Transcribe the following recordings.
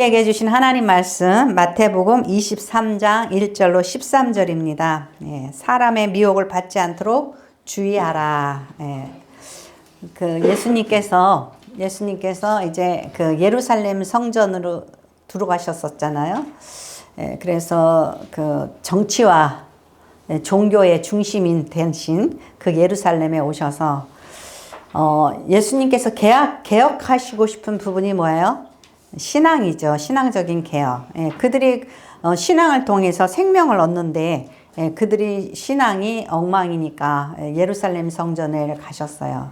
우리에게 주신 하나님 말씀 마태복음 23장 1절로 13절입니다. 사람의 미혹을 받지 않도록 주의하라. 그 예수님께서 이제 그 예루살렘 성전으로 들어가셨었잖아요. 그래서 그 정치와 종교의 중심인 대신 그 예루살렘에 오셔서 예수님께서 개혁하시고 싶은 부분이 뭐예요? 신앙이죠. 신앙적인 개혁. 그들이 신앙을 통해서 생명을 얻는데 그들이 신앙이 엉망이니까 예루살렘 성전에 가셨어요.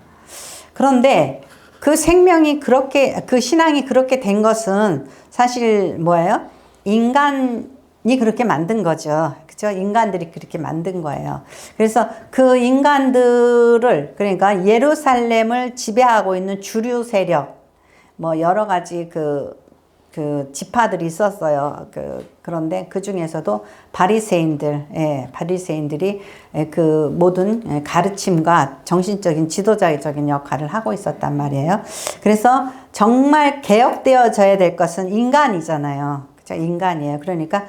그런데 그 생명이 그 신앙이 그렇게 된 것은 사실 뭐예요? 인간이 그렇게 만든 거죠. 그죠? 인간들이 그렇게 만든 거예요. 그래서 그 인간들을, 그러니까 예루살렘을 지배하고 있는 주류 세력, 뭐 여러 가지 그 지파들이 있었어요. 그런데 그 중에서도 바리새인들이 그 모든 가르침과 정신적인 지도자적인 역할을 하고 있었단 말이에요. 그래서 정말 개혁되어져야 될 것은 인간이잖아요. 그죠? 인간이에요. 그러니까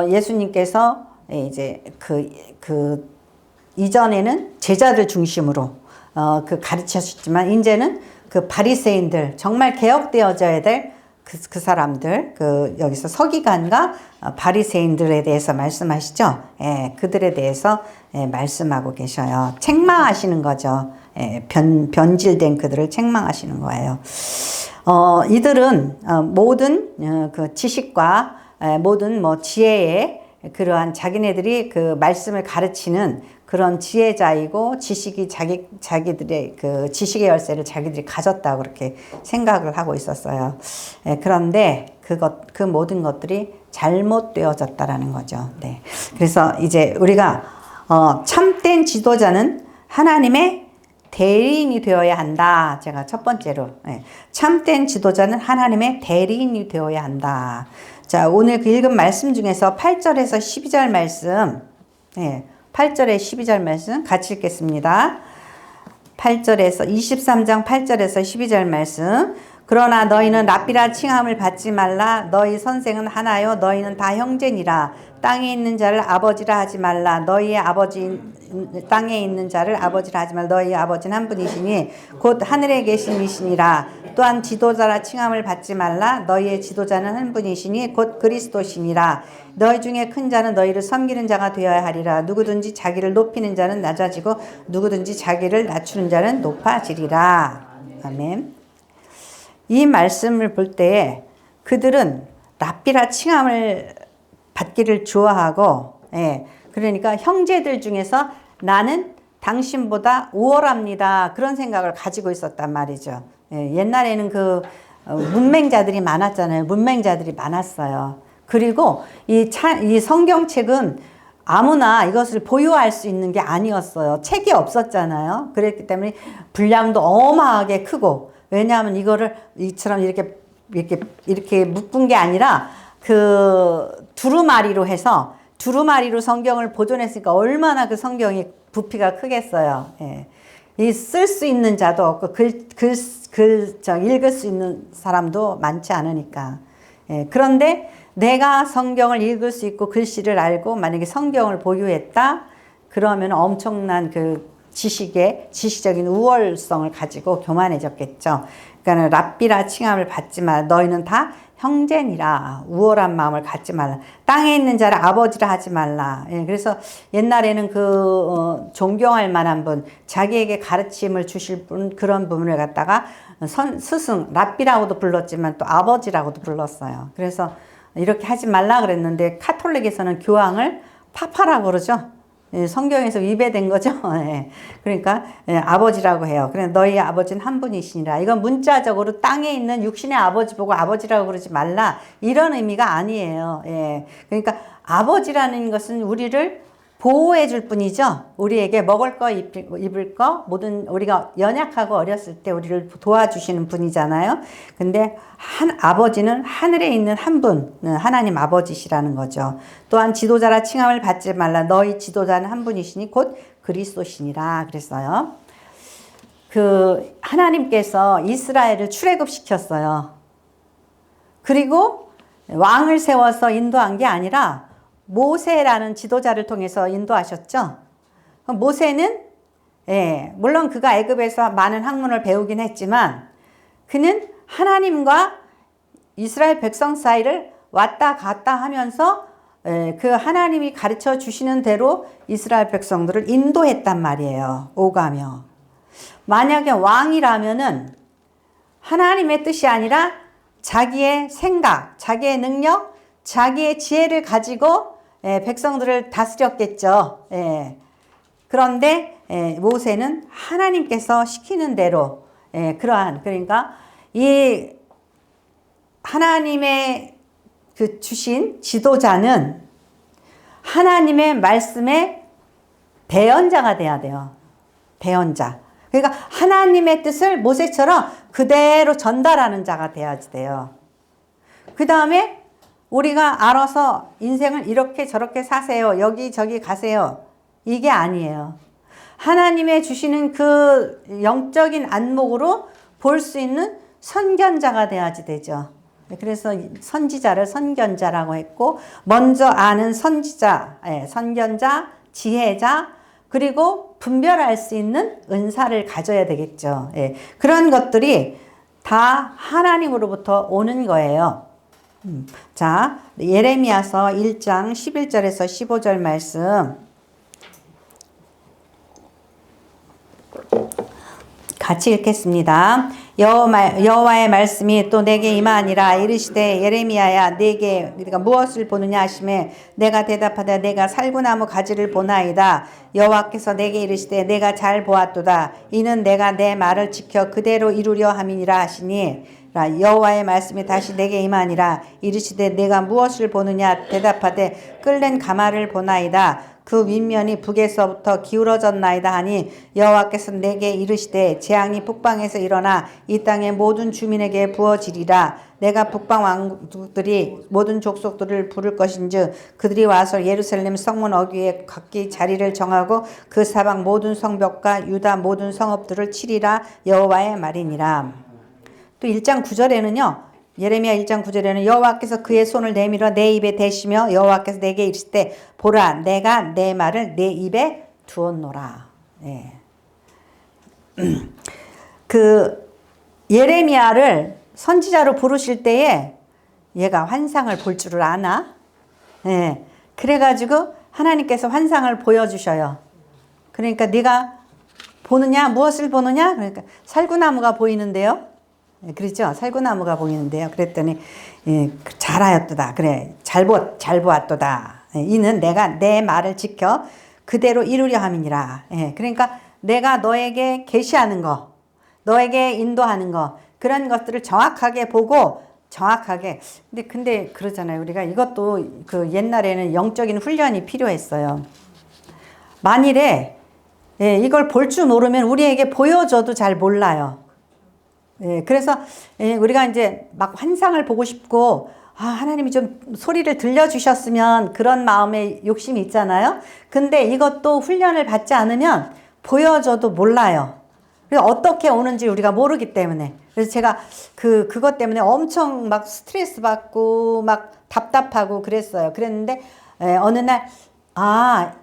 예수님께서 이제 이전에는 제자들 중심으로 가르치셨지만 이제는 그 바리새인들, 정말 개혁되어져야 될 그 사람들, 여기서 서기관과 바리새인들에 대해서 말씀하시죠. 그들에 대해서 말씀하고 계셔요. 책망하시는 거죠. 변질된 그들을 책망하시는 거예요. 이들은 모든 그 지식과 모든 뭐 지혜의 그러한 자기네들이 그 말씀을 가르치는 그런 지혜자이고 자기들의 그 지식의 열쇠를 자기들이 가졌다고 그렇게 생각을 하고 있었어요. 그런데 그 모든 것들이 잘못되어졌다라는 거죠. 네. 그래서 이제 우리가 참된 지도자는 하나님의 대리인이 되어야 한다. 제가 첫 번째로 참된 지도자는 하나님의 대리인이 되어야 한다. 자, 오늘 그 읽은 말씀 중에서 8절에서 12절 말씀, 8절에 12절 말씀 같이 읽겠습니다. 23장 8절에서 12절 말씀. 그러나 너희는 랍비라 칭함을 받지 말라. 너희 선생은 하나요. 너희는 다 형제니라. 땅에 있는 자를 아버지라 하지 말라. 너희의 아버지 땅에 있는 자를 아버지라 하지 말라. 너희의 아버지는 한 분이시니 곧 하늘에 계신 이시니라. 또한 지도자라 칭함을 받지 말라. 너희의 지도자는 한 분이시니 곧 그리스도시니라. 너희 중에 큰 자는 너희를 섬기는 자가 되어야 하리라. 누구든지 자기를 높이는 자는 낮아지고 누구든지 자기를 낮추는 자는 높아지리라. 아멘. 이 말씀을 볼 때에 그들은 랍비라 칭함을 받기를 좋아하고, 그러니까 형제들 중에서 나는 당신보다 우월합니다. 그런 생각을 가지고 있었단 말이죠. 옛날에는 문맹자들이 많았잖아요. 문맹자들이 많았어요. 그리고 이 성경책은 아무나 이것을 보유할 수 있는 게 아니었어요. 책이 없었잖아요. 그랬기 때문에 분량도 어마하게 크고, 왜냐하면 이거를 이처럼 이렇게 묶은 게 아니라 두루마리로 해서 두루마리로 성경을 보존했으니까 얼마나 그 성경이 부피가 크겠어요. 이 쓸 수 있는 자도 없고 읽을 수 있는 사람도 많지 않으니까. 그런데 내가 성경을 읽을 수 있고 글씨를 알고 만약에 성경을 보유했다 그러면 엄청난 지식적인 우월성을 가지고 교만해졌겠죠. 그러니까 랍비라 칭함을 받지 마. 너희는 다 형제니라. 우월한 마음을 갖지 말라. 땅에 있는 자를 아버지라 하지 말라. 그래서 옛날에는 존경할 만한 분, 자기에게 가르침을 주실 분, 그런 분을 갖다가 스승, 랍비라고도 불렀지만 또 아버지라고도 불렀어요. 그래서 이렇게 하지 말라 그랬는데 카톨릭에서는 교황을 파파라고 그러죠. 성경에서 위배된 거죠. 그러니까 아버지라고 해요. 그래서 너희 아버지는 한 분이시니라. 이건 문자적으로 땅에 있는 육신의 아버지 보고 아버지라고 그러지 말라. 이런 의미가 아니에요. 그러니까 아버지라는 것은 우리를 보호해 줄 뿐이죠. 우리에게 먹을 거, 입을 거, 우리가 연약하고 어렸을 때 우리를 도와주시는 분이잖아요. 근데 아버지는 하늘에 있는 한 분, 하나님 아버지시라는 거죠. 또한 지도자라 칭함을 받지 말라. 너희 지도자는 한 분이시니 곧 그리스도시니라 그랬어요. 하나님께서 이스라엘을 출애굽시켰어요. 그리고 왕을 세워서 인도한 게 아니라 모세라는 지도자를 통해서 인도하셨죠. 모세는 물론 그가 애굽에서 많은 학문을 배우긴 했지만 그는 하나님과 이스라엘 백성 사이를 왔다 갔다 하면서 그 하나님이 가르쳐 주시는 대로 이스라엘 백성들을 인도했단 말이에요. 오가며. 만약에 왕이라면은 하나님의 뜻이 아니라 자기의 생각, 자기의 능력, 자기의 지혜를 가지고 백성들을 다스렸겠죠. 그런데 모세는 하나님께서 시키는 대로 그러니까 이 하나님의 그 주신 지도자는 하나님의 말씀의 대언자가 돼야 돼요. 대언자. 그러니까 하나님의 뜻을 모세처럼 그대로 전달하는 자가 돼야지 돼요. 그 다음에 우리가 알아서 인생을 이렇게 저렇게 사세요. 여기저기 가세요. 이게 아니에요. 하나님의 주시는 그 영적인 안목으로 볼 수 있는 선견자가 돼야지 되죠. 그래서 선지자를 선견자라고 했고, 먼저 아는 선지자, 선견자, 지혜자, 그리고 분별할 수 있는 은사를 가져야 되겠죠. 그런 것들이 다 하나님으로부터 오는 거예요. 자, 예레미야서 1장 11절에서 15절 말씀 같이 읽겠습니다. 여호와의 말씀이 또 내게 임하니라. 이르시되 예레미야야 내게 네가 무엇을 보느냐 하시매 내가 대답하되 내가 살구나무 가지를 보나이다. 여호와께서 내게 이르시되 내가 잘 보았도다. 이는 내가 내 말을 지켜 그대로 이루려 함이니라 하시니 여호와의 말씀이 다시 내게 임하니라. 이르시되 내가 무엇을 보느냐 대답하되 끓는 가마를 보나이다. 그 윗면이 북에서부터 기울어졌나이다 하니 여호와께서 내게 이르시되 재앙이 북방에서 일어나 이 땅의 모든 주민에게 부어지리라. 내가 북방 왕들이 모든 족속들을 부를 것인즉 그들이 와서 예루살렘 성문 어귀에 각기 자리를 정하고 그 사방 모든 성벽과 유다 모든 성읍들을 치리라. 여호와의 말이니라. 또 1장 9절에는요. 예레미야 1장 9절에는 여호와께서 그의 손을 내밀어 내 입에 대시며 여호와께서 내게 이르시되 보라 내가 내 말을 내 입에 두었노라. 그 예레미야를 선지자로 부르실 때에 얘가 환상을 볼 줄을 아나? 그래가지고 하나님께서 환상을 보여주셔요. 그러니까 네가 보느냐? 무엇을 보느냐? 그러니까 살구나무가 보이는데요. 그렇죠. 살구나무가 보이는데요. 그랬더니 잘하였도다. 그래 잘 보았도다. 이는 내가 내 말을 지켜 그대로 이루려 함이니라. 그러니까 내가 너에게 계시하는 거, 너에게 인도하는 거 그런 것들을 정확하게 보고 정확하게 근데 그러잖아요. 우리가 이것도 그 옛날에는 영적인 훈련이 필요했어요. 만일에 이걸 볼 줄 모르면 우리에게 보여줘도 잘 몰라요. 그래서 우리가 이제 막 환상을 보고 싶고 하나님이 좀 소리를 들려주셨으면 그런 마음의 욕심이 있잖아요. 근데 이것도 훈련을 받지 않으면 보여줘도 몰라요. 그래서 어떻게 오는지 우리가 모르기 때문에. 그래서 제가 그것 때문에 엄청 막 스트레스 받고 막 답답하고 그랬어요. 그랬는데 어느 날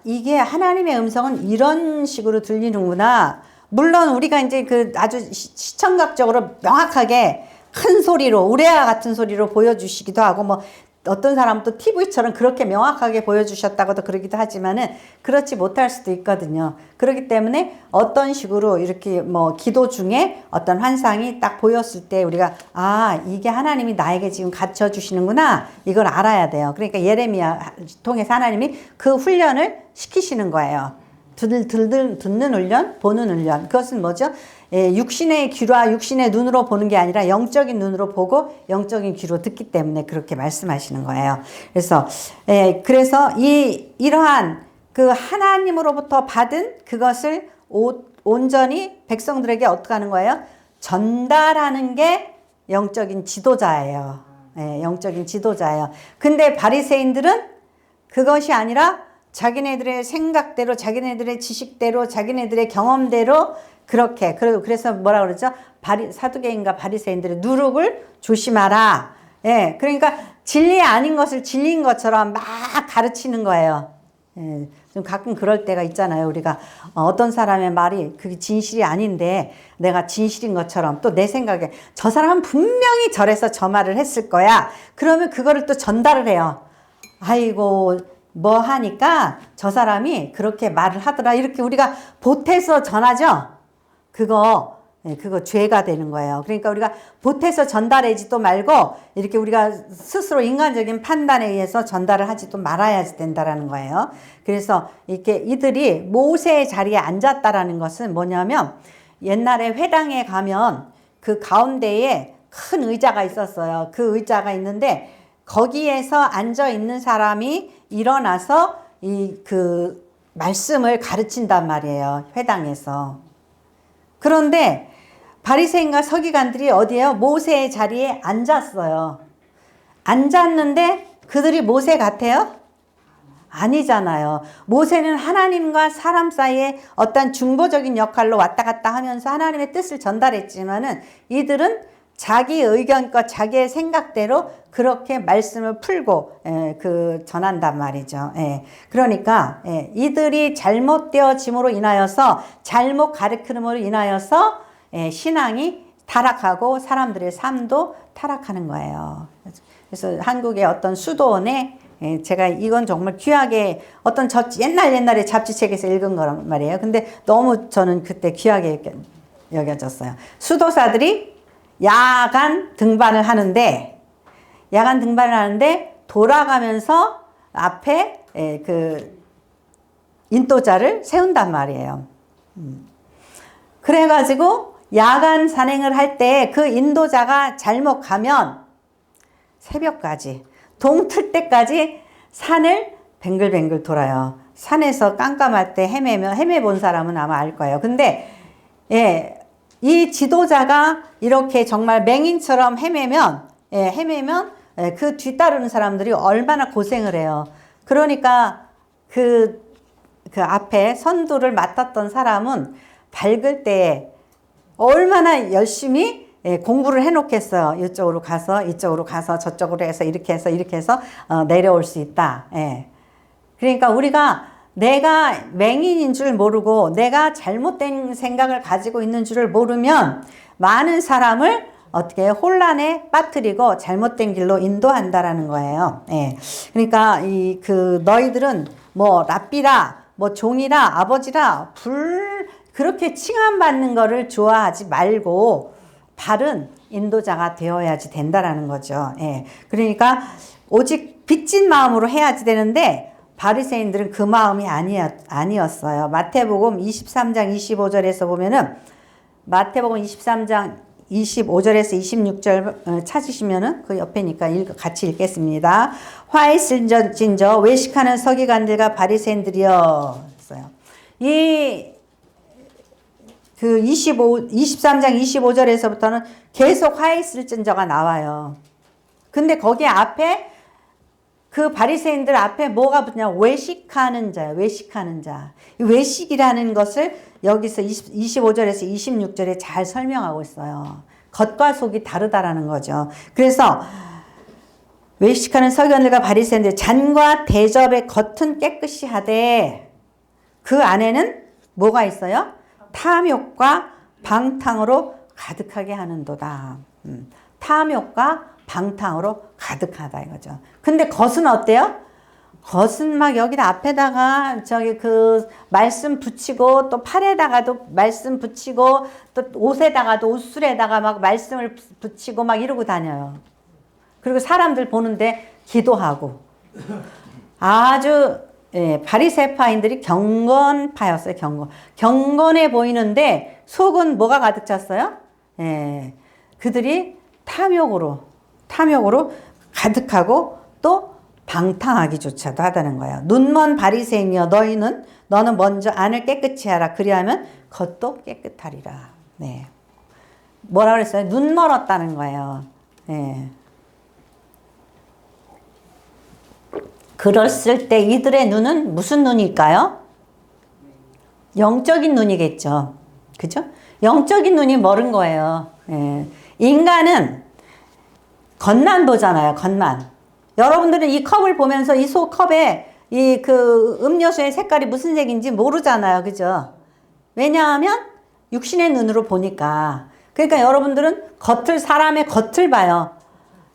이게 하나님의 음성은 이런 식으로 들리는구나. 물론 우리가 이제 그 아주 시청각적으로 명확하게 큰 소리로 우레아 같은 소리로 보여주시기도 하고 뭐 어떤 사람은 또 TV처럼 그렇게 명확하게 보여주셨다고도 그러기도 하지만은 그렇지 못할 수도 있거든요. 그렇기 때문에 어떤 식으로 이렇게 뭐 기도 중에 어떤 환상이 딱 보였을 때 우리가 이게 하나님이 나에게 지금 가르쳐 주시는구나 이걸 알아야 돼요. 그러니까 예레미야 통해서 하나님이 그 훈련을 시키시는 거예요. 듣는 훈련, 보는 훈련. 그것은 뭐죠? 육신의 귀와 육신의 눈으로 보는 게 아니라 영적인 눈으로 보고 영적인 귀로 듣기 때문에 그렇게 말씀하시는 거예요. 그래서 이러한 그 하나님으로부터 받은 그것을 온전히 백성들에게 어떻게 하는 거예요? 전달하는 게 영적인 지도자예요. 영적인 지도자예요. 근데 바리새인들은 그것이 아니라 자기네들의 생각대로, 자기네들의 지식대로, 자기네들의 경험대로 그렇게 그래서 뭐라 그러죠? 사두개인과 바리새인들의 누룩을 조심하라. 예, 그러니까 진리 아닌 것을 진리인 것처럼 막 가르치는 거예요. 예, 좀 가끔 그럴 때가 있잖아요. 우리가 어떤 사람의 말이 그게 진실이 아닌데 내가 진실인 것처럼 또 내 생각에 저 사람은 분명히 저래서 저 말을 했을 거야. 그러면 그거를 또 전달을 해요. 아이고, 뭐 하니까 저 사람이 그렇게 말을 하더라. 이렇게 우리가 보태서 전하죠? 그거 죄가 되는 거예요. 그러니까 우리가 보태서 전달하지도 말고 이렇게 우리가 스스로 인간적인 판단에 의해서 전달을 하지도 말아야 된다라는 거예요. 그래서 이렇게 이들이 모세의 자리에 앉았다라는 것은 뭐냐면 옛날에 회당에 가면 그 가운데에 큰 의자가 있었어요. 그 의자가 있는데 거기에서 앉아 있는 사람이 일어나서 그 말씀을 가르친단 말이에요. 회당에서. 그런데 바리새인과 서기관들이 어디에요? 모세의 자리에 앉았어요. 앉았는데 그들이 모세 같아요? 아니잖아요. 모세는 하나님과 사람 사이에 어떤 중보적인 역할로 왔다 갔다 하면서 하나님의 뜻을 전달했지만은 이들은 자기 의견과 자기의 생각대로 그렇게 말씀을 풀고 전한단 말이죠. 그러니까 이들이 잘못되어짐으로 인하여서 잘못 가르침으로 인하여서 신앙이 타락하고 사람들의 삶도 타락하는 거예요. 그래서 한국의 어떤 수도원에 제가 이건 정말 귀하게 어떤 옛날에 잡지책에서 읽은 거란 말이에요. 근데 너무 저는 그때 귀하게 여겨졌어요. 수도사들이 야간 등반을 하는데 돌아가면서 앞에 그 인도자를 세운단 말이에요. 그래가지고 야간 산행을 할 때 그 인도자가 잘못 가면 새벽까지 동틀 때까지 산을 뱅글뱅글 돌아요. 산에서 깜깜할 때 헤매본 사람은 아마 알 거예요. 근데 이 지도자가 이렇게 정말 맹인처럼 헤매면 그 뒤따르는 사람들이 얼마나 고생을 해요. 그러니까 그 앞에 선두를 맡았던 사람은 밝을 때 얼마나 열심히 공부를 해놓겠어요. 이쪽으로 가서 저쪽으로 해서 이렇게 해서 내려올 수 있다. 그러니까 우리가 내가 맹인인 줄 모르고 내가 잘못된 생각을 가지고 있는 줄을 모르면 많은 사람을 어떻게 혼란에 빠뜨리고 잘못된 길로 인도한다라는 거예요. 그러니까 너희들은 뭐 랍비라, 뭐 종이라, 아버지라 그렇게 칭함받는 거를 좋아하지 말고 바른 인도자가 되어야지 된다라는 거죠. 그러니까 오직 빚진 마음으로 해야지 되는데 바리새인들은 그 마음이 아니었어요. 마태복음 23장 25절에서 보면은 마태복음 23장 25절에서 26절 찾으시면은 그 옆에니까 같이 읽겠습니다. 화 있을진저 외식하는 서기관들과 바리새인들이여 했어요. 그 23장 25절에서부터는 계속 화 있을진저가 나와요. 근데 거기 앞에 그 바리새인들 앞에 뭐가 붙냐? 외식하는 자야. 외식하는 자. 이 외식이라는 것을 여기서 25절에서 26절에 잘 설명하고 있어요. 겉과 속이 다르다라는 거죠. 그래서 외식하는 서기관들과 바리새인들 잔과 대접의 겉은 깨끗이 하되 그 안에는 뭐가 있어요? 탐욕과 방탕으로 가득하게 하는도다. 탐욕과 방탕으로 가득하다 이거죠. 근데 겉은 어때요? 겉은 막 여기다 앞에다가 그 말씀 붙이고 또 팔에다가도 말씀 붙이고 또 옷에다가도 옷술에다가 막 말씀을 붙이고 막 이러고 다녀요. 그리고 사람들 보는데 기도하고 아주 바리새파인들이 경건파였어요. 경건해 보이는데 속은 뭐가 가득 찼어요? 그들이 탐욕으로 가득하고 또 방탕하기조차도 하다는 거예요. 눈먼 바리새인이여 너는 먼저 안을 깨끗이 하라. 그리하면 겉도 깨끗하리라. 뭐라 그랬어요? 눈 멀었다는 거예요. 그랬을 때 이들의 눈은 무슨 눈일까요? 영적인 눈이겠죠. 그죠? 영적인 눈이 멀은 거예요. 인간은 겉만 보잖아요. 겉만. 여러분들은 이 컵을 보면서 이 컵에 이 그 음료수의 색깔이 무슨 색인지 모르잖아요. 그죠? 왜냐하면 육신의 눈으로 보니까. 그러니까 여러분들은 사람의 겉을 봐요.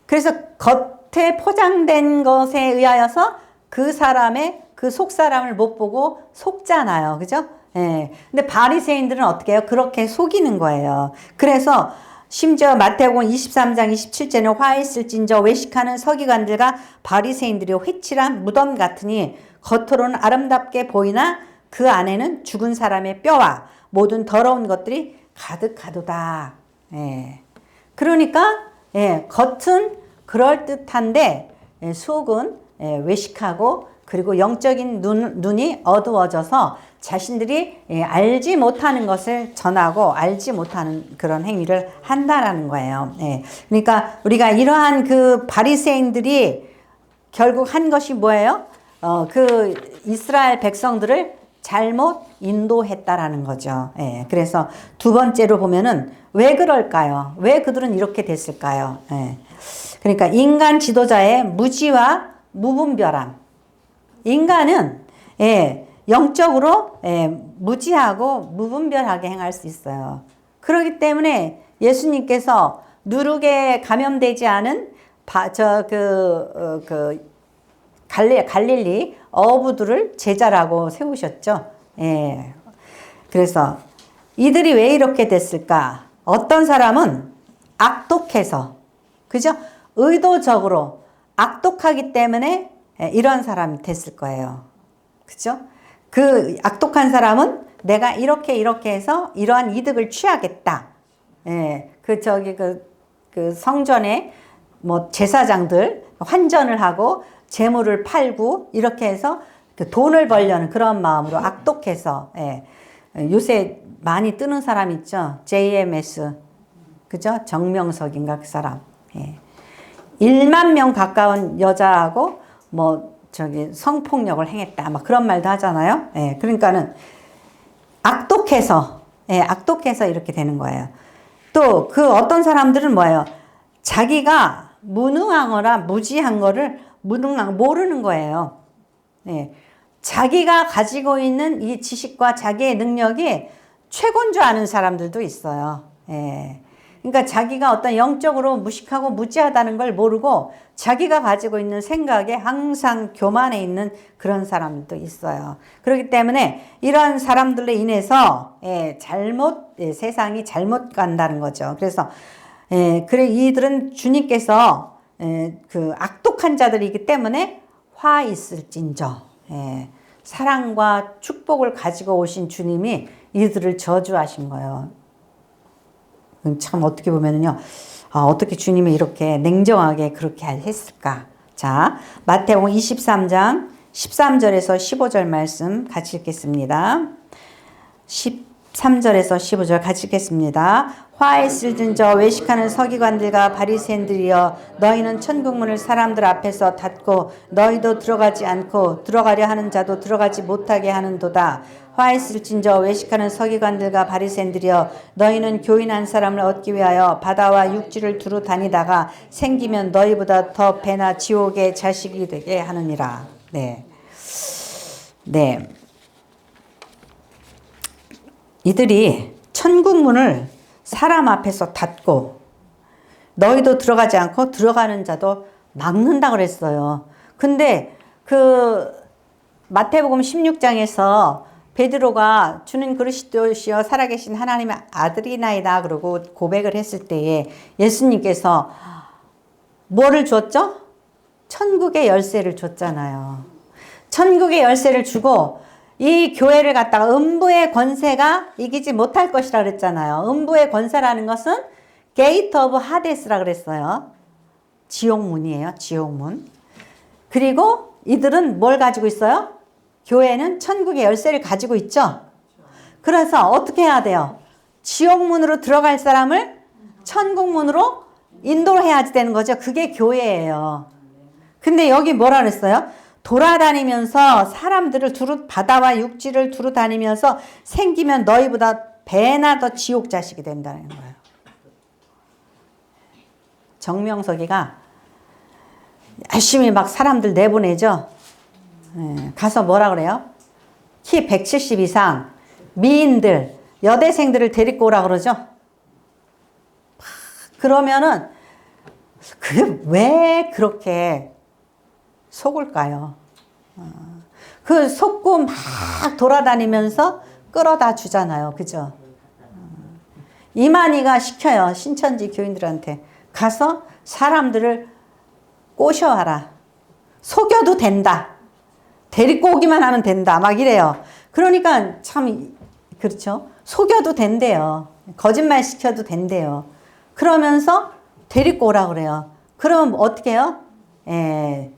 그래서 겉에 포장된 것에 의하여서 그 사람의 그 속 사람을 못 보고 속잖아요. 그죠? 예. 근데 바리새인들은 어떻게 해요? 그렇게 속이는 거예요. 그래서 심지어 마태복음 23장 27절에는 화 있을진저 외식하는 서기관들과 바리새인들이 회칠한 무덤 같으니 겉으로는 아름답게 보이나 그 안에는 죽은 사람의 뼈와 모든 더러운 것들이 가득하도다. 예. 그러니까 예, 겉은 그럴듯한데 예, 속은 예, 외식하고 그리고 영적인 눈이 어두워져서 자신들이 예, 알지 못하는 것을 전하고 알지 못하는 그런 행위를 한다라는 거예요. 예. 그러니까 우리가 이러한 그 바리새인들이 결국 한 것이 뭐예요? 그 이스라엘 백성들을 잘못 인도했다라는 거죠. 예. 그래서 두 번째로 보면은 왜 그럴까요? 왜 그들은 이렇게 됐을까요? 예. 그러니까 인간 지도자의 무지와 무분별함. 인간은 예, 영적으로 예, 무지하고 무분별하게 행할 수 있어요. 그렇기 예수님께서 누룩에 감염되지 않은 갈릴리 어부들을 제자라고 세우셨죠. 예. 그래서 이들이 왜 이렇게 됐을까? 어떤 사람은 악독해서, 그죠? 의도적으로 악독하기 때문에 이런 사람이 됐을 거예요. 그죠? 그 악독한 사람은 내가 이렇게 해서 이러한 이득을 취하겠다. 예. 그 성전에 뭐 제사장들 환전을 하고 재물을 팔고 이렇게 해서 그 돈을 벌려는 그런 마음으로 악독해서 예. 요새 많이 뜨는 사람 있죠. JMS 그죠? 정명석인가 그 사람. 예. 1만 명 가까운 여자하고 성폭력을 행했다. 막 그런 말도 하잖아요. 예. 그러니까는 악독해서 이렇게 되는 거예요. 또 그 어떤 사람들은 뭐예요? 자기가 무능하거나 무지한 거를 모르는 거예요. 예. 자기가 가지고 있는 이 지식과 자기의 능력이 최고인 줄 아는 사람들도 있어요. 예. 그러니까 자기가 어떤 영적으로 무식하고 무지하다는 걸 모르고 자기가 가지고 있는 생각에 항상 교만해 있는 그런 사람들도 있어요. 그렇기 때문에 이런 사람들로 인해서 세상이 잘못 간다는 거죠. 그래서 그래 이들은 주님께서 그 악독한 자들이기 때문에 화 있을진저 사랑과 축복을 가지고 오신 주님이 이들을 저주하신 거예요. 참 어떻게 보면은요, 어떻게 주님이 이렇게 냉정하게 그렇게 했을까? 자, 마태복음 23장 13절에서 15절 말씀 같이 읽겠습니다. 13절에서 15절 같이 읽겠습니다. 화에 쓸든 저 외식하는 서기관들과 바리새인들이여 너희는 천국문을 사람들 앞에서 닫고 너희도 들어가지 않고 들어가려 하는 자도 들어가지 못하게 하는도다. 화에 쓸진 저 외식하는 서기관들과 바리새인들이여 너희는 교인 한 사람을 얻기 위하여 바다와 육지를 두루 다니다가 생기면 너희보다 더 배나 지옥의 자식이 되게 하느니라. 네. 이들이 천국문을 사람 앞에서 닫고 너희도 들어가지 않고 들어가는 자도 막는다 그랬어요. 근데 그 마태복음 16장에서 베드로가 주는 그리스도시여 살아계신 하나님의 아들이나이다 그러고 고백을 했을 때에 예수님께서 뭐를 줬죠? 천국의 열쇠를 줬잖아요. 천국의 열쇠를 주고 이 교회를 갖다가 음부의 권세가 이기지 못할 것이라 그랬잖아요. 음부의 권세라는 것은 게이트 오브 하데스라 그랬어요. 지옥문이에요. 지옥문. 그리고 이들은 뭘 가지고 있어요? 교회는 천국의 열쇠를 가지고 있죠. 그래서 어떻게 해야 돼요? 지옥문으로 들어갈 사람을 천국문으로 인도를 해야지 되는 거죠. 그게 교회예요. 근데 여기 뭐라 그랬어요? 돌아다니면서 사람들을 바다와 육지를 두루 다니면서 생기면 너희보다 배나 더 지옥 자식이 된다는 거예요. 정명석이가 열심히 막 사람들 내보내죠. 예, 가서 뭐라 그래요? 키 170 이상 미인들, 여대생들을 데리고 오라 그러죠. 그러면은 그게 왜 그렇게 속을까요? 그 속고 막 돌아다니면서 끌어다 주잖아요. 그죠? 이만희가 시켜요. 신천지 교인들한테. 가서 사람들을 꼬셔와라. 속여도 된다. 데리고 오기만 하면 된다. 막 이래요. 그러니까 참, 그렇죠. 속여도 된대요. 거짓말 시켜도 된대요. 그러면서 데리고 오라 그래요. 그럼 어떻게 해요?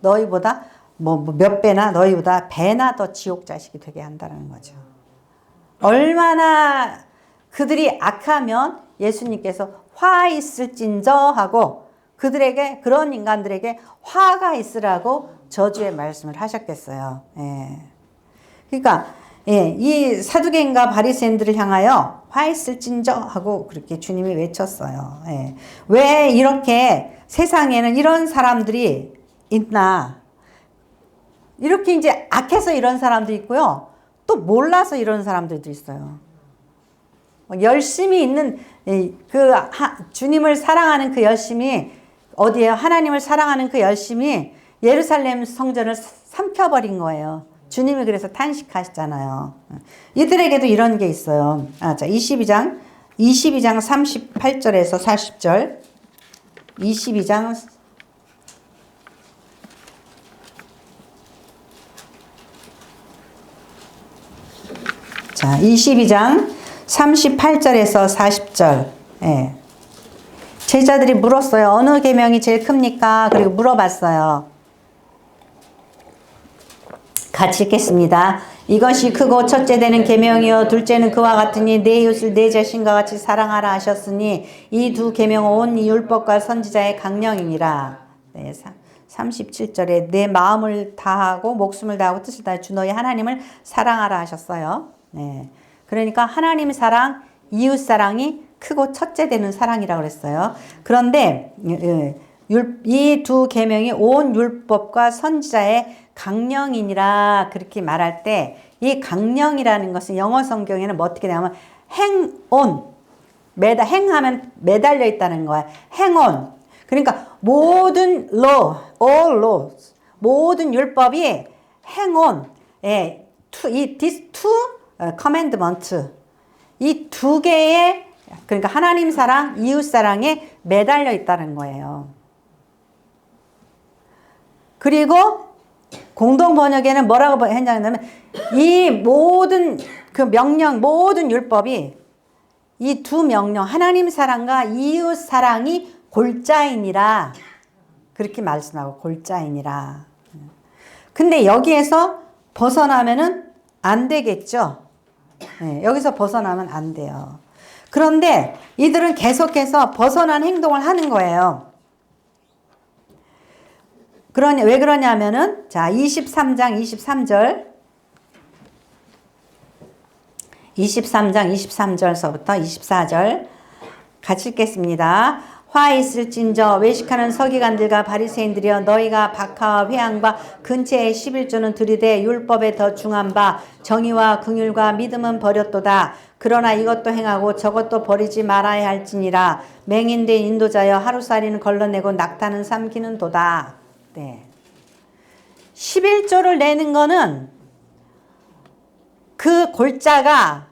너희보다 몇 배나 너희보다 배나 더 지옥 자식이 되게 한다는 거죠. 얼마나 그들이 악하면 예수님께서 화 있을진저 하고 그들에게, 그런 인간들에게 화가 있으라고 저주의 말씀을 하셨겠어요. 그러니까 이 사두개인과 바리새인들을 향하여 화 있을진저 하고 그렇게 주님이 외쳤어요. 왜 이렇게 세상에는 이런 사람들이 있나? 이렇게 이제 악해서 이런 사람도 있고요. 또 몰라서 이런 사람들도 있어요. 열심히 있는 주님을 사랑하는 그 열심이 어디에요? 하나님을 사랑하는 그 열심이 예루살렘 성전을 삼켜버린 거예요. 주님이 그래서 탄식하시잖아요. 이들에게도 이런 게 있어요. 자, 22장 38절에서 40절. 22장 자, 22장 38절에서 40절. 제자들이 물었어요. 어느 계명이 제일 큽니까? 그리고 물어봤어요. 같이 읽겠습니다. 이것이 크고 첫째 되는 계명이요 둘째는 그와 같으니 내 이웃을 내 자신과 같이 사랑하라 하셨으니 이 두 계명은 온 율법과 선지자의 강령이니라. 37절에 내 마음을 다하고 목숨을 다하고 뜻을 다해 주 너희 하나님을 사랑하라 하셨어요. 그러니까 하나님 사랑, 이웃 사랑이 크고 첫째 되는 사랑이라고 그랬어요. 그런데 이 두 계명이 온 율법과 선지자의 강령이니라 그렇게 말할 때 이 강령이라는 것은 영어 성경에는 뭐 어떻게 되냐면 hang on, 행하면 매달려 있다는 거야. hang on. 그러니까 모든 law, all laws, 모든 율법이 hang on. these two commandment, 이 두 개의, 그러니까 하나님 사랑, 이웃 사랑에 매달려 있다는 거예요. 그리고 공동 번역에는 뭐라고 했냐면 이 모든 그 명령, 모든 율법이 이 두 명령, 하나님 사랑과 이웃 사랑이 골자이니라 그렇게 말씀하고 골자이니라. 근데 여기에서 벗어나면은 안 되겠죠. 여기서 벗어나면 안 돼요. 그런데 이들은 계속해서 벗어난 행동을 하는 거예요. 왜 그러냐면은, 자, 23장 23절. 23장 23절서부터 24절. 같이 읽겠습니다. 화 있을진저 외식하는 서기관들과 바리새인들이여 너희가 박하와 회향과 근체의 11조는 들이되 율법에 더 중한 바 정의와 긍휼과 믿음은 버렸도다. 그러나 이것도 행하고 저것도 버리지 말아야 할지니라. 맹인된 인도자여 하루살이는 걸러내고 낙타는 삼키는 도다. 11조를 내는 거는 그 골자가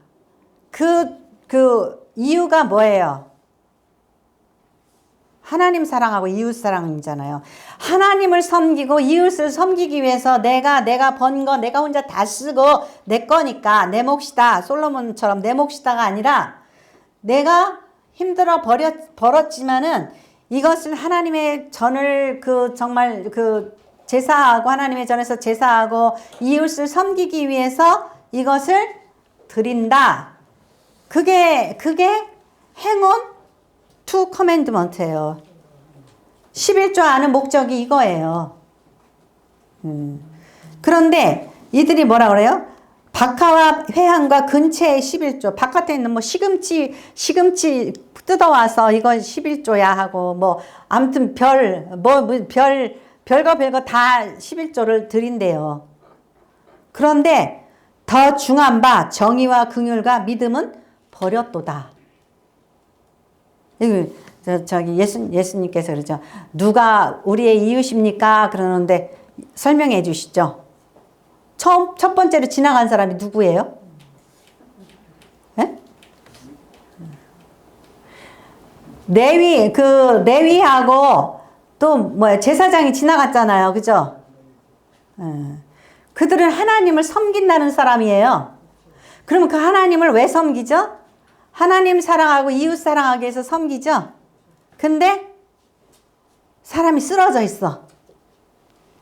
그 이유가 뭐예요? 하나님 사랑하고 이웃 사랑이잖아요. 하나님을 섬기고 이웃을 섬기기 위해서 내가 번 거 내가 혼자 다 쓰고 내 거니까 내 몫이다. 솔로몬처럼 내 몫이다가 아니라 내가 힘들어 벌었지만은 이것을 하나님의 전을 정말 제사하고 하나님의 전에서 제사하고 이웃을 섬기기 위해서 이것을 드린다. 그게 행운 투 커맨드먼트예요. 11조 하는 목적이 이거예요. 그런데 이들이 뭐라 그래요? 박하와 회향과 근체의 11조. 바깥에 있는 뭐 시금치 뜯어와서 이건 11조야 하고, 뭐, 아무튼 별거 다 11조를 드린대요. 그런데 더 중한 바 정의와 긍휼과 믿음은 버렸도다. 저기 예수님께서 그러죠. 누가 우리의 이웃입니까? 그러는데 설명해 주시죠. 첫 번째로 지나간 사람이 누구예요? 네? 레위하고 또 뭐야 제사장이 지나갔잖아요. 그죠? 그들은 하나님을 섬긴다는 사람이에요. 그러면 그 하나님을 왜 섬기죠? 하나님 사랑하고 이웃 사랑하기 위해서 섬기죠? 근데 사람이 쓰러져 있어.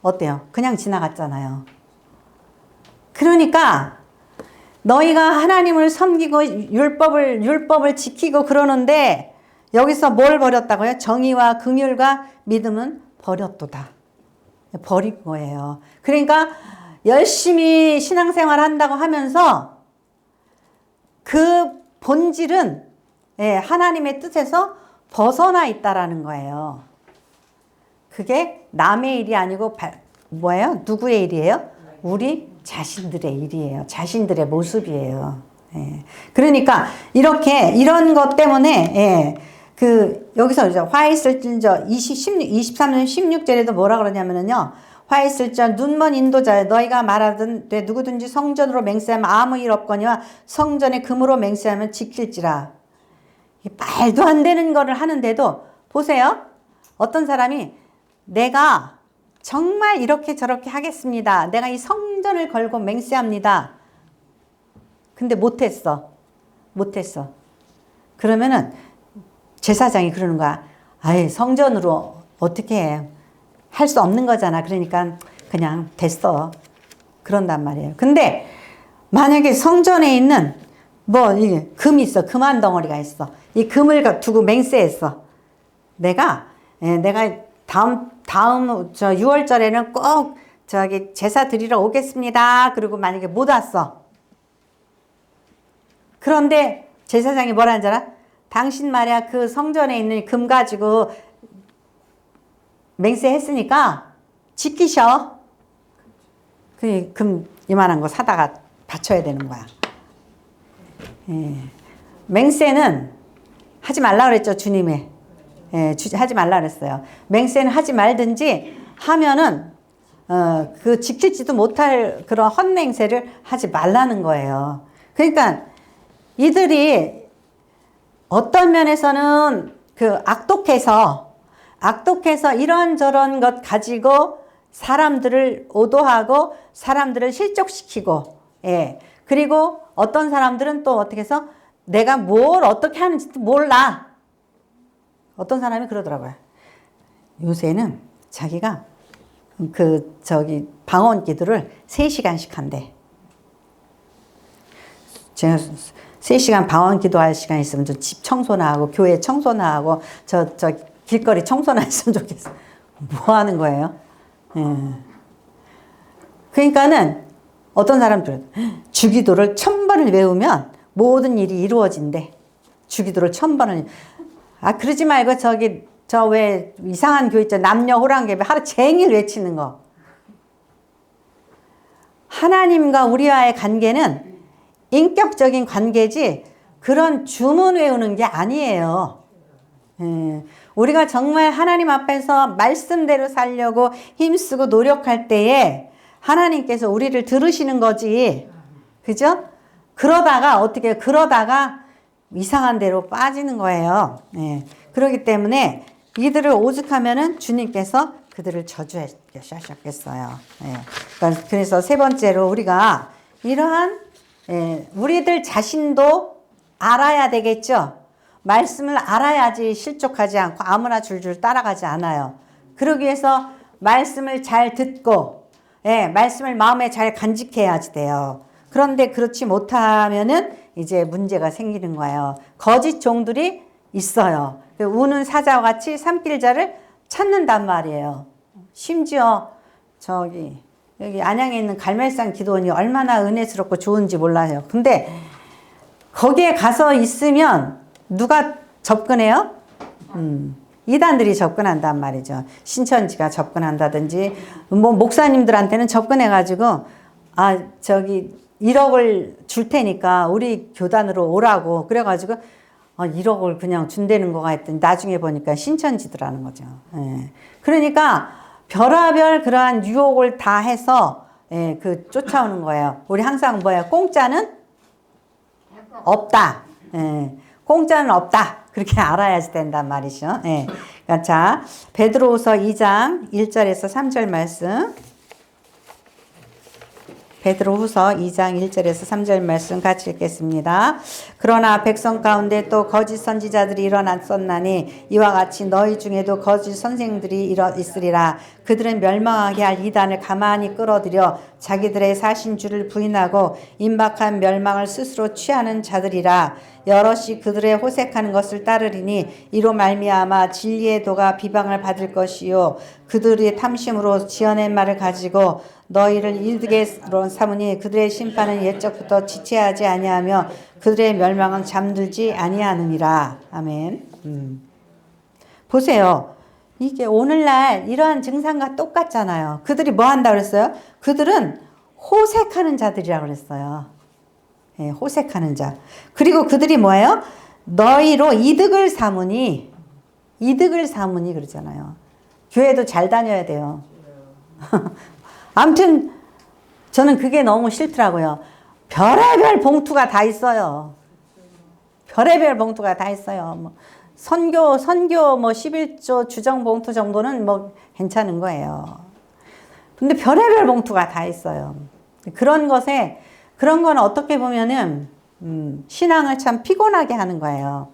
어때요? 그냥 지나갔잖아요. 그러니까 너희가 하나님을 섬기고 율법을 지키고 그러는데 여기서 뭘 버렸다고요? 정의와 긍휼과 믿음은 버렸도다. 버린 거예요. 그러니까 열심히 신앙생활 한다고 하면서 그 본질은 하나님의 뜻에서 벗어나 있다라는 거예요. 그게 남의 일이 아니고 뭐예요? 누구의 일이에요? 우리 자신들의 일이에요. 자신들의 모습이에요. 그러니까 이런 것 때문에 여기서 이제 화 있을진저 23년 16절에도 뭐라 그러냐면요. 화 있을진 눈먼 인도자여 너희가 말하든 되 누구든지 성전으로 맹세하면 아무 일 없거니와 성전에 금으로 맹세하면 지킬지라. 말도 안 되는 거를 하는데도 보세요. 어떤 사람이 내가 정말 이렇게 저렇게 하겠습니다. 내가 이 성전을 걸고 맹세합니다. 근데 못했어. 그러면은 제사장이 그러는 거야. 아이, 성전으로 어떻게 해. 할 수 없는 거잖아. 그러니까 그냥 됐어. 그런단 말이에요. 근데 만약에 성전에 있는 이게 금이 있어. 금 한 덩어리가 있어. 이 금을 두고 맹세했어. 내가 다음 6월절에는 꼭 저기 제사 드리러 오겠습니다. 그리고 만약에 못 왔어. 그런데 제사장이 뭐라는 줄 알아? 당신 말이야 그 성전에 있는 금 가지고 맹세했으니까 지키셔. 그 금 이만한 거 사다가 바쳐야 되는 거야. 맹세는 하지 말라 그랬죠, 주님이. 하지 말라 그랬어요. 맹세는 하지 말든지 하면은 그 지킬지도 못할 그런 헛맹세를 하지 말라는 거예요. 그러니까 이들이 어떤 면에서는 악독해서 이런저런 것 가지고 사람들을 오도하고 사람들을 실족시키고, 그리고 어떤 사람들은 또 어떻게 해서 내가 뭘 어떻게 하는지도 몰라. 어떤 사람이 그러더라고요. 요새는 자기가 방언 기도를 3시간씩 한대. 제가 3시간 방언 기도할 시간 있으면 좀 집 청소나 하고 교회 청소나 하고 저 길거리 청소나 했으면 좋겠어. 뭐 하는 거예요? 그러니까는 어떤 사람들은 주기도를 1000번을 외우면 모든 일이 이루어진대. 주기도를 1000번을. 그러지 말고 저 왜 이상한 교회 있죠. 남녀 호랑개비 하루 종일 외치는 거. 하나님과 우리와의 관계는 인격적인 관계지 그런 주문 외우는 게 아니에요. 우리가 정말 하나님 앞에서 말씀대로 살려고 힘쓰고 노력할 때에 하나님께서 우리를 들으시는 거지. 그죠? 그러다가 이상한 데로 빠지는 거예요. 그렇기 때문에 이들을 오죽하면은 주님께서 그들을 저주하셨겠어요. 그래서 세 번째로 우리가 이러한 우리들 자신도 알아야 되겠죠. 말씀을 알아야지 실족하지 않고 아무나 줄줄 따라가지 않아요. 그러기 위해서 말씀을 잘 듣고 말씀을 마음에 잘 간직해야지 돼요. 그런데 그렇지 못하면은 이제 문제가 생기는 거예요. 거짓 종들이 있어요. 우는 사자와 같이 삼킬 자를 찾는단 말이에요. 심지어 여기 안양에 있는 갈멜산 기도원이 얼마나 은혜스럽고 좋은지 몰라요. 근데 거기에 가서 있으면 누가 접근해요? 이단들이 접근한단 말이죠. 신천지가 접근한다든지 뭐 목사님들한테는 접근해가지고 저기 1억을 줄 테니까 우리 교단으로 오라고 그래가지고 1억을 그냥 준다는 거가 했더니 나중에 보니까 신천지더라는 거죠. 예. 그러니까 별하별 그러한 유혹을 다 해서 쫓아오는 거예요. 우리 항상 뭐예요? 공짜는 없다. 예. 공짜는 없다. 그렇게 알아야지 된단 말이죠. 예. 그러니까 자, 베드로후서 2장 1절에서 3절 말씀. 베드로후서 2장 1절에서 3절 말씀 같이 읽겠습니다. 그러나 백성 가운데 또 거짓 선지자들이 일어났었나니 이와 같이 너희 중에도 거짓 선생들이 있으리라. 그들은 멸망하게 할 이단을 가만히 끌어들여 자기들의 사신주를 부인하고 임박한 멸망을 스스로 취하는 자들이라. 여럿이 그들의 호색하는 것을 따르리니 이로 말미암아 진리의 도가 비방을 받을 것이요 그들이 탐심으로 지어낸 말을 가지고 너희를 이득으로 삼으니 그들의 심판은 옛적부터 지체하지 아니하며 그들의 멸망은 잠들지 아니하느니라. 아멘. 보세요. 이게 오늘날 이러한 증상과 똑같잖아요. 그들이 뭐 한다고 그랬어요? 그들은 호색하는 자들이라고 그랬어요. 예, 호색하는 자. 그리고 그들이 뭐예요? 너희로 이득을 삼으니 그러잖아요. 교회도 잘 다녀야 돼요. 아무튼 저는 그게 너무 싫더라고요. 별의별 봉투가 다 있어요. 별의별 봉투가 다 있어요. 뭐 선교 뭐 11조 주정 봉투 정도는 뭐 괜찮은 거예요. 근데 별의별 봉투가 다 있어요. 그런 건 어떻게 보면은 신앙을 참 피곤하게 하는 거예요.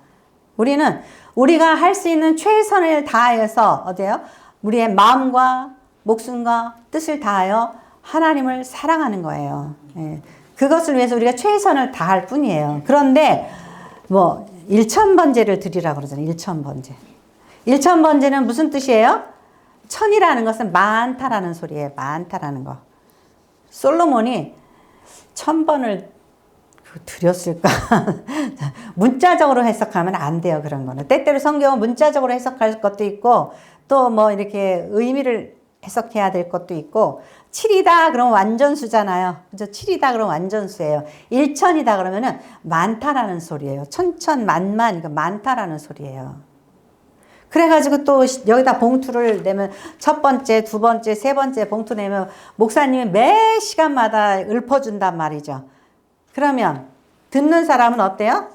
우리가 할 수 있는 최선을 다해서 어때요? 우리의 마음과 목숨과 뜻을 다하여 하나님을 사랑하는 거예요. 예. 그것을 위해서 우리가 최선을 다할 뿐이에요. 그런데 뭐 1,000번제를 드리라고 그러잖아요. 1,000번제. 1,000번제는 무슨 뜻이에요? 천이라는 것은 많다라는 소리예요. 많다라는 거. 솔로몬이 1,000번을 드렸을까? 문자적으로 해석하면 안 돼요. 그런 거는. 때때로 성경은 문자적으로 해석할 것도 있고 또 뭐 이렇게 의미를 해석해야 될 것도 있고 7이다 그러면 완전수잖아요. 그죠? 7이다 그러면 완전수예요. 1천이다 그러면은 많다라는 소리예요. 천천만만 이거 많다라는 소리예요. 그래가지고 또 여기다 봉투를 내면 첫 번째, 두 번째, 세 번째 봉투 내면 목사님이 매 시간마다 읊어준단 말이죠. 그러면 듣는 사람은 어때요?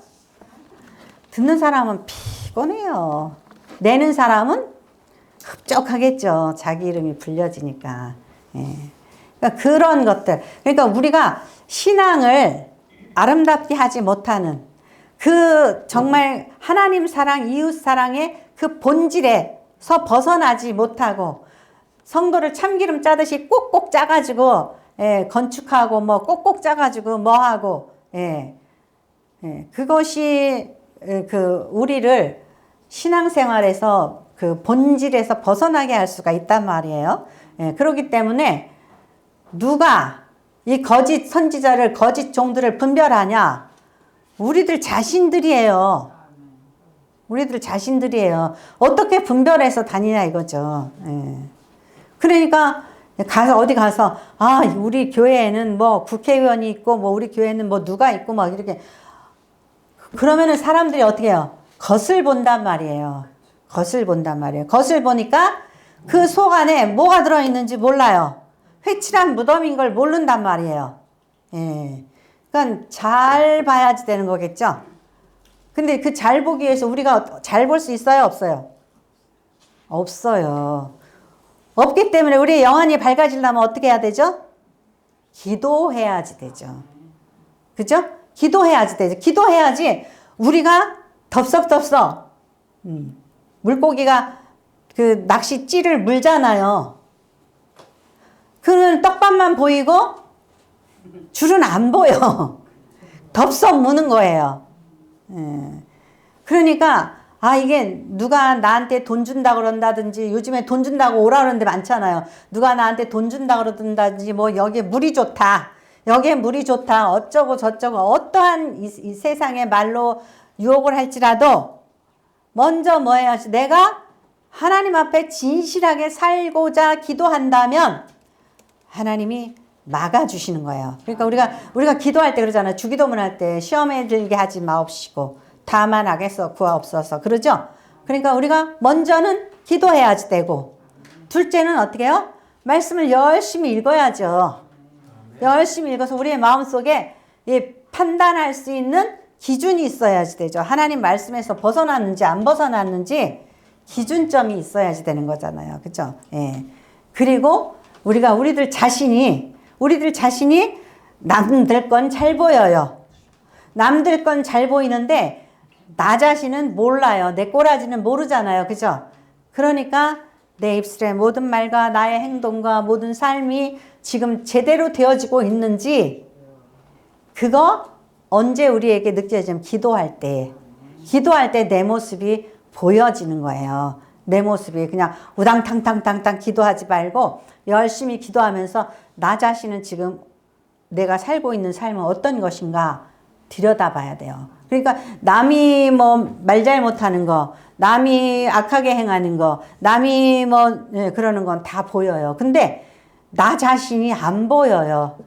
듣는 사람은 피곤해요. 내는 사람은 흡족하겠죠. 자기 이름이 불려지니까. 예. 그러니까 그런 것들. 그러니까 우리가 신앙을 아름답게 하지 못하는 그 정말 하나님 사랑, 이웃 사랑의 그 본질에서 벗어나지 못하고 성도를 참기름 짜듯이 꼭꼭 짜가지고 건축하고 뭐 꼭꼭 짜가지고 뭐 하고 그것이 우리를 신앙생활에서 그 본질에서 벗어나게 할 수가 있단 말이에요. 그렇기 때문에 누가 이 거짓 선지자를 거짓 종들을 분별하냐? 우리들 자신들이에요. 우리들 자신들이에요. 어떻게 분별해서 다니냐 이거죠. 그러니까 어디 가서 우리 교회에는 뭐 국회의원이 있고 뭐 우리 교회는 뭐 누가 있고 막 이렇게 그러면은 사람들이 어떻게 해요? 겉을 본단 말이에요. 겉을 본단 말이에요. 겉을 보니까 그 속 안에 뭐가 들어있는지 몰라요. 회칠한 무덤인 걸 모른단 말이에요. 그러니까 잘 봐야지 되는 거겠죠. 근데 그 잘 보기 위해서 우리가 잘 볼 수 있어요? 없어요? 없어요. 없기 때문에 우리의 영안이 밝아지려면 어떻게 해야 되죠? 기도해야지 되죠. 그죠? 기도해야지 되죠. 기도해야지 우리가 덥석덥석 물고기가 그 낚시 찌를 물잖아요. 그는 떡밥만 보이고 줄은 안 보여. 덥석 무는 거예요. 그러니까 아, 이게 누가 나한테 돈 준다 그런다든지, 요즘에 돈 준다고 오라 그러는데 많잖아요. 누가 나한테 돈 준다 그러든지, 뭐, 여기에 물이 좋다. 여기에 물이 좋다. 어쩌고 저쩌고, 어떠한 이 세상의 말로 유혹을 할지라도, 먼저 뭐예요? 내가 하나님 앞에 진실하게 살고자 기도한다면, 하나님이 막아주시는 거예요. 그러니까 우리가 기도할 때 그러잖아요. 주기도문 할 때 시험에 들게 하지 마옵시고 다만 악에서 구하옵소서. 그러죠? 그러니까 우리가 먼저는 기도해야 되고, 둘째는 어떻게 해요? 말씀을 열심히 읽어야죠. 열심히 읽어서 우리의 마음속에 판단할 수 있는 기준이 있어야지 되죠. 하나님 말씀에서 벗어났는지 안 벗어났는지 기준점이 있어야지 되는 거잖아요. 그죠? 예. 그리고 우리들 자신이 남들 건 잘 보여요. 남들 건 잘 보이는데 나 자신은 몰라요. 내 꼬라지는 모르잖아요. 그죠? 그러니까 내 입술의 모든 말과 나의 행동과 모든 삶이 지금 제대로 되어지고 있는지, 그거 언제 우리에게 느껴지면 기도할 때 내 모습이 보여지는 거예요. 내 모습이 그냥 우당탕탕탕탕 기도하지 말고 열심히 기도하면서 나 자신은 지금 내가 살고 있는 삶은 어떤 것인가 들여다봐야 돼요. 그러니까 남이 뭐 말 잘못하는 거, 남이 악하게 행하는 거, 남이 뭐 그러는 건 다 보여요. 근데 나 자신이 안 보여요.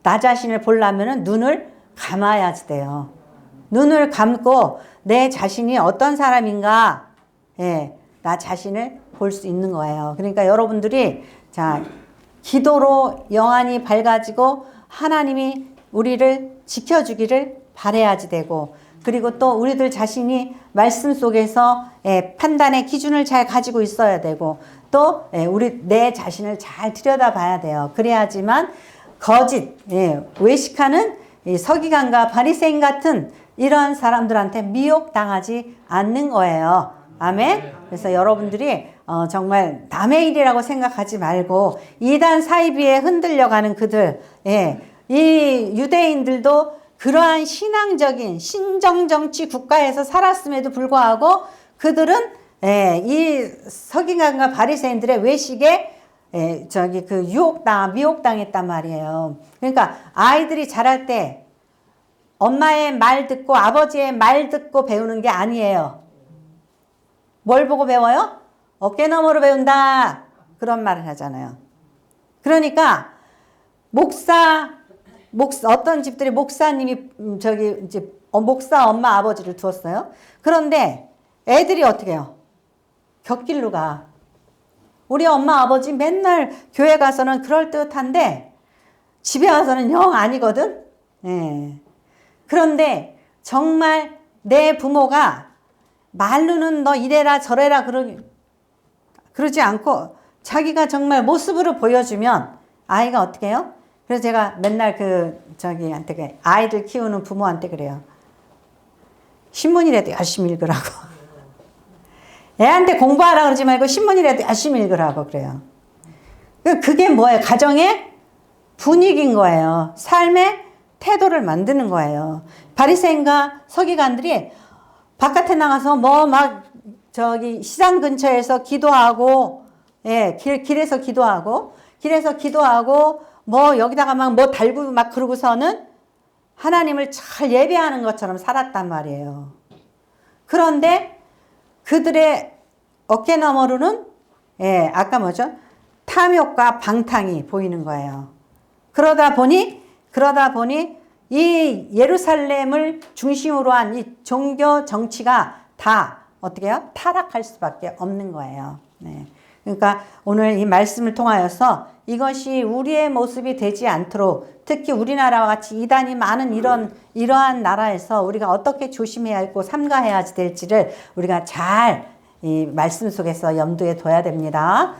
나 자신을 보려면은 눈을 감아야지 돼요. 눈을 감고 내 자신이 어떤 사람인가, 나 자신을 볼 수 있는 거예요. 그러니까 여러분들이 자, 기도로 영안이 밝아지고 하나님이 우리를 지켜주기를 바라야지 되고, 그리고 또 우리들 자신이 말씀 속에서 판단의 기준을 잘 가지고 있어야 되고, 또 내 자신을 잘 들여다봐야 돼요. 그래야지만 거짓, 외식하는 서기관과 바리새인 같은 이런 사람들한테 미혹당하지 않는 거예요. 아멘. 그래서 여러분들이 정말 남의 일이라고 생각하지 말고 이단 사이비에 흔들려가는 그들, 이 유대인들도 그러한 신앙적인 신정정치 국가에서 살았음에도 불구하고 그들은 이 서기관과 바리새인들의 외식에 미혹당했단 말이에요. 그러니까 아이들이 자랄 때 엄마의 말 듣고 아버지의 말 듣고 배우는 게 아니에요. 뭘 보고 배워요? 어깨너머로 배운다. 그런 말을 하잖아요. 그러니까 어떤 집들이 목사님이 이제 목사 엄마 아버지를 두었어요. 그런데 애들이 어떻게 해요? 곁길로 가. 우리 엄마 아버지 맨날 교회 가서는 그럴듯한데 집에 와서는 영 아니거든. 그런데 정말 내 부모가 말로는 너 이래라 저래라 그러지 않고 자기가 정말 모습으로 보여주면 아이가 어떻게 해요? 그래서 제가 맨날 아이들 키우는 부모한테 그래요. 신문이라도 열심히 읽으라고. 애한테 공부하라 그러지 말고 신문이라도 열심히 읽으라고 그래요. 그게 뭐예요? 가정의 분위기인 거예요. 삶의 태도를 만드는 거예요. 바리새인과 서기관들이 바깥에 나가서 시장 근처에서 기도하고, 길에서 기도하고, 여기다가 달고 그러고서는 하나님을 잘 예배하는 것처럼 살았단 말이에요. 그런데 그들의 어깨너머로는, 아까 탐욕과 방탕이 보이는 거예요. 그러다 보니 이 예루살렘을 중심으로 한 이 종교 정치가 다 어떻게 해요? 타락할 수밖에 없는 거예요. 그러니까 오늘 이 말씀을 통하여서 이것이 우리의 모습이 되지 않도록, 특히 우리나라와 같이 이단이 많은 이러한 나라에서 우리가 어떻게 조심해야 하고 삼가해야 될지를 우리가 잘 이 말씀 속에서 염두에 둬야 됩니다.